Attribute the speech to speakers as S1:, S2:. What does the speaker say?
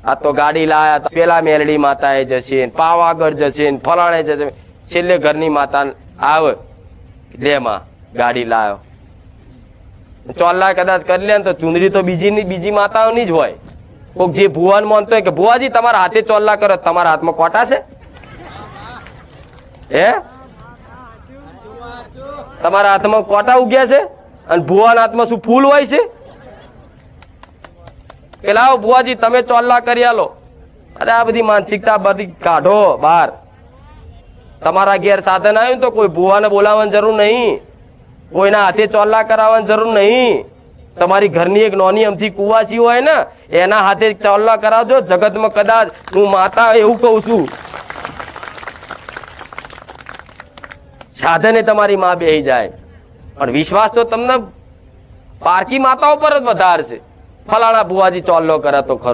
S1: આ તો ગાડી લાયા, પેલા મેલડી માતાએ જશે, પાવાગઢ જશે, ફલાણે જશે, છેલ્લે ઘરની માતા આવે લે માં ગાડી લાયો. ચોલ્લા કદાચ કરી લે ને તો ચુંદડી તો બીજી માતાઓની જ હોય. કોક જે ભુવાન માનતો હોય કે ભુવાજી તમારા હાથે ચોલ્લા કરો, તમારા હાથમાં કોટા છે? હે, તમારા હાથમાં કોટા ઉગ્યા છે? અને ભુવાના હાથમાં શું ફૂલ હોય છે? કે લાવો ભુવાજી તમે ચોલ્લા કરી આલો. અરે આ બધી માનસિકતા બધી કાઢો બહાર. તમારા ઘેર સાધન આવ્યું તો કોઈ ભુવાને બોલાવવાની જરૂર નહીં, કોઈના હાથે ચોલ્લા કરાવવાની જરૂર નહીં. તમારી ઘરની એક નાની અમથી કુવાસી હોય ને એના હાથે ચોલ્લા કરાવજો. જગતમાં કદાચ હું માતા એવું કહું છું, સાધને તમારી માં બેહી જાય, પણ વિશ્વાસ તો તમને પારકી માતાઓ પર જ વધારે છે. ફલાણા ભુવાજી ચોલ્લો કરે તો ખરું.